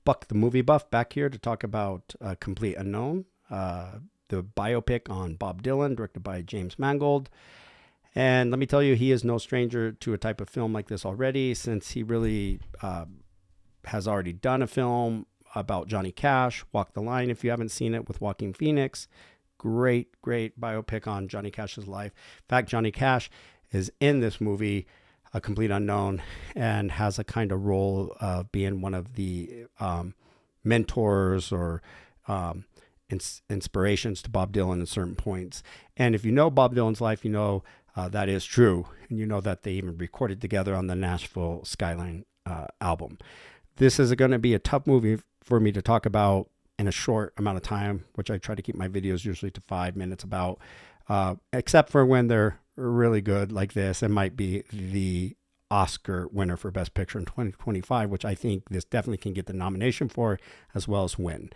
Buck the Movie Buff back here to talk about Complete Unknown, the biopic on Bob Dylan, directed by James Mangold. And let me tell you, he is no stranger to a type of film like this already, since he really has already done a film about Johnny Cash, Walk the Line, if you haven't seen it, with Joaquin Phoenix. Great biopic on Johnny Cash's life. In fact, Johnny Cash is in this movie, A Complete Unknown, and has a kind of role of being one of the mentors or inspirations to Bob Dylan at certain points. And if you know Bob Dylan's life, you know that is true. And you know that they even recorded together on the Nashville Skyline album. This is going to be a tough movie for me to talk about in a short amount of time, which I try to keep my videos usually to 5 minutes about, except for when they're really good like this. It might be the Oscar winner for Best Picture in 2025, which I think this definitely can get the nomination for, as well as win.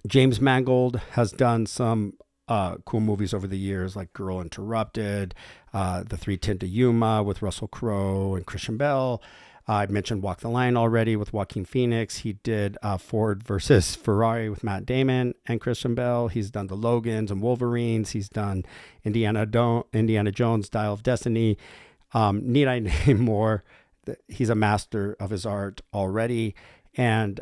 James Mangold has done some cool movies over the years, like Girl Interrupted, The 3:10 to Yuma with Russell Crowe and Christian Bale. I mentioned Walk the Line already with Joaquin Phoenix. He did Ford versus Ferrari with Matt Damon and Christian Bale. He's done The Logans and Wolverines. He's done Indiana Jones, Dial of Destiny. Need I name more? He's a master of his art already, and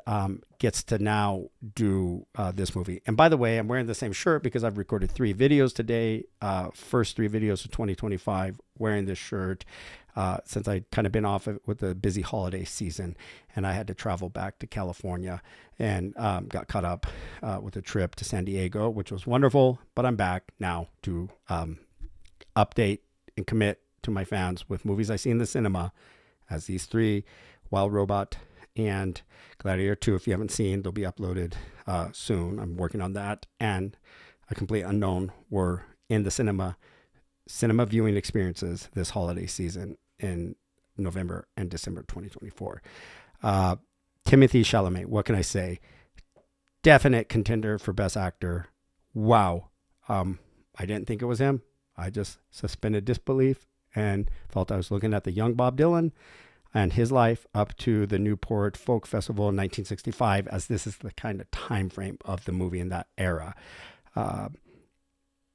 gets to now do this movie. And by the way, I'm wearing the same shirt because I've recorded 3 videos today, first 3 videos of 2025, wearing this shirt since I kind of been off with the busy holiday season, and I had to travel back to California and got caught up with a trip to San Diego, which was wonderful. But I'm back now to update and commit to my fans with movies I see in the cinema, as these 3, Wild Robot and Gladiator 2, if you haven't seen, they'll be uploaded soon. I'm working on that. And A Complete Unknown were in the cinema viewing experiences this holiday season in November and December 2024. Timothy Chalamet, what can I say? Definite contender for Best Actor. Wow. I didn't think it was him. I just suspended disbelief and felt I was looking at the young Bob Dylan and his life up to the Newport Folk Festival in 1965, as this is the kind of time frame of the movie in that era.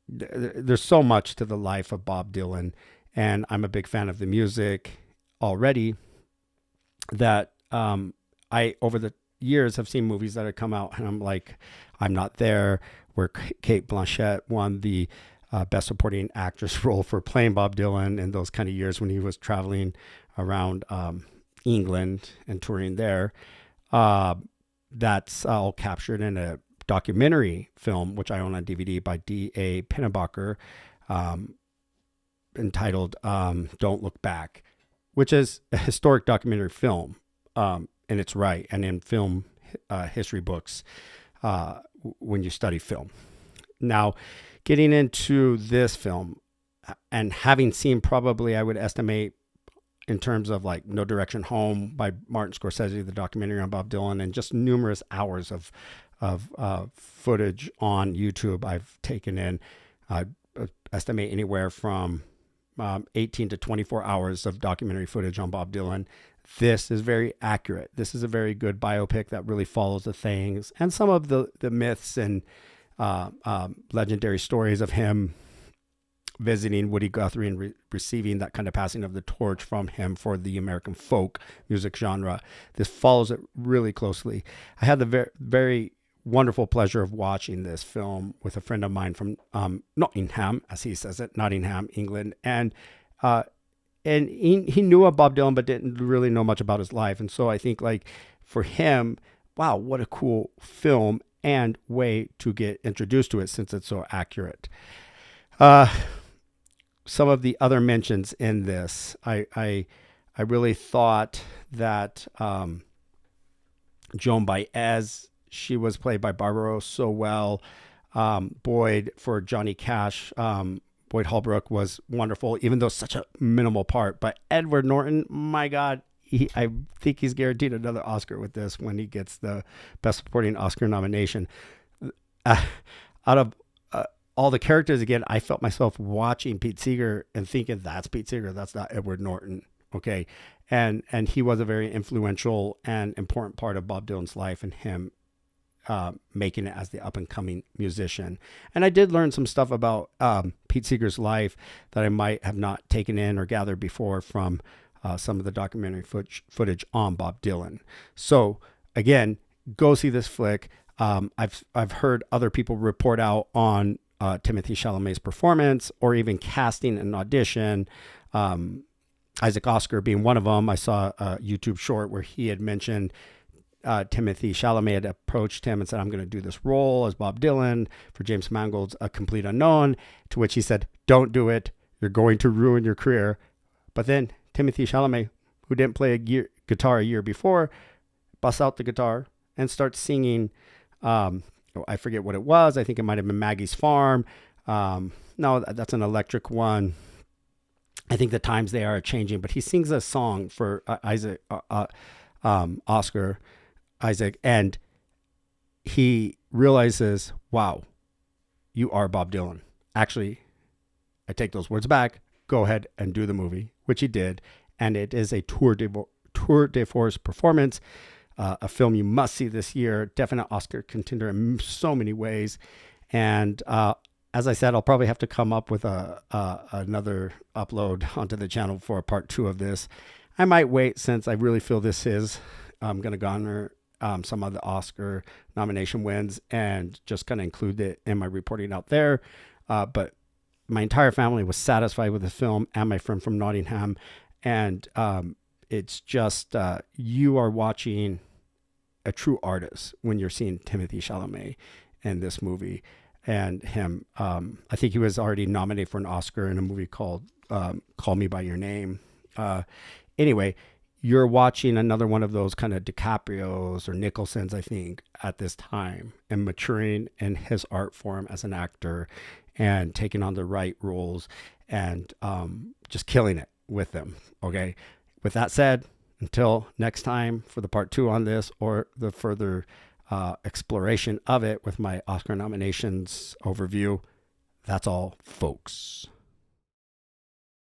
There's so much to the life of Bob Dylan, and I'm a big fan of the music already, that I, over the years, have seen movies that have come out and I'm like, I'm not there, where Cate Blanchett won the Best Supporting Actress role for playing Bob Dylan in those kind of years when he was traveling around England and touring there. That's all captured in a documentary film, which I own on DVD, by D.A. Pennebaker, entitled Don't Look Back, which is a historic documentary film in its right, and in film history books when you study film. Now, getting into this film, and having seen, probably I would estimate, in terms of like No Direction Home by Martin Scorsese, the documentary on Bob Dylan, and just numerous hours of footage on YouTube I've taken in, I estimate anywhere from 18 to 24 hours of documentary footage on Bob Dylan. This is very accurate. This is a very good biopic that really follows the things and some of the myths and legendary stories of him visiting Woody Guthrie and receiving that kind of passing of the torch from him for the American folk music genre. This follows it really closely. I had the very wonderful pleasure of watching this film with a friend of mine from Nottingham, as he says it, Nottingham, England. And he knew of Bob Dylan, but didn't really know much about his life. And so I think, like, for him, wow, what a cool film and way to get introduced to it, since it's so accurate. Some of the other mentions in this, I really thought that Joan Baez, she was played by Barbara so well. Boyd, for Johnny Cash, Boyd Holbrook was wonderful, even though such a minimal part. But Edward Norton, my God, I think he's guaranteed another Oscar with this when he gets the Best Supporting Oscar nomination. Out of all the characters again, I felt myself watching Pete Seeger and thinking that's Pete Seeger, that's not Edward Norton. Okay. And he was a very influential and important part of Bob Dylan's life, and him making it as the up and coming musician. And I did learn some stuff about Pete Seeger's life that I might have not taken in or gathered before from some of the documentary footage on Bob Dylan. So again, go see this flick. I've heard other people report out on Timothy Chalamet's performance, or even casting an audition. Isaac Oscar being one of them. I saw a YouTube short where he had mentioned Timothy Chalamet had approached him and said, I'm going to do this role as Bob Dylan for James Mangold's A Complete Unknown, to which he said, don't do it. You're going to ruin your career. But then Timothy Chalamet, who didn't play guitar a year before, busts out the guitar and starts singing. I forget what it was. I think it might have been Maggie's Farm. No, that's an electric one. I think the times they are changing, but he sings a song for Isaac, and he realizes, wow, you are Bob Dylan. Actually, I take those words back. Go ahead and do the movie, which he did. And it is a tour de force performance, a film you must see this year. Definite Oscar contender in so many ways. And as I said, I'll probably have to come up with another upload onto the channel for a part 2 of this. I might wait, since I really feel this is going to garner some of the Oscar nomination wins, and just kind of include it in my reporting out there. But my entire family was satisfied with the film, and my friend from Nottingham. And it's just, you are watching a true artist when you're seeing Timothy Chalamet in this movie. And him, I think he was already nominated for an Oscar in a movie called Call Me By Your Name. Anyway, you're watching another one of those kind of DiCaprios or Nicholsons, I think, at this time, and maturing in his art form as an actor, and taking on the right roles, and just killing it with them. Okay. With that said, until next time for the part 2 on this, or the further exploration of it with my Oscar nominations overview, that's all, folks.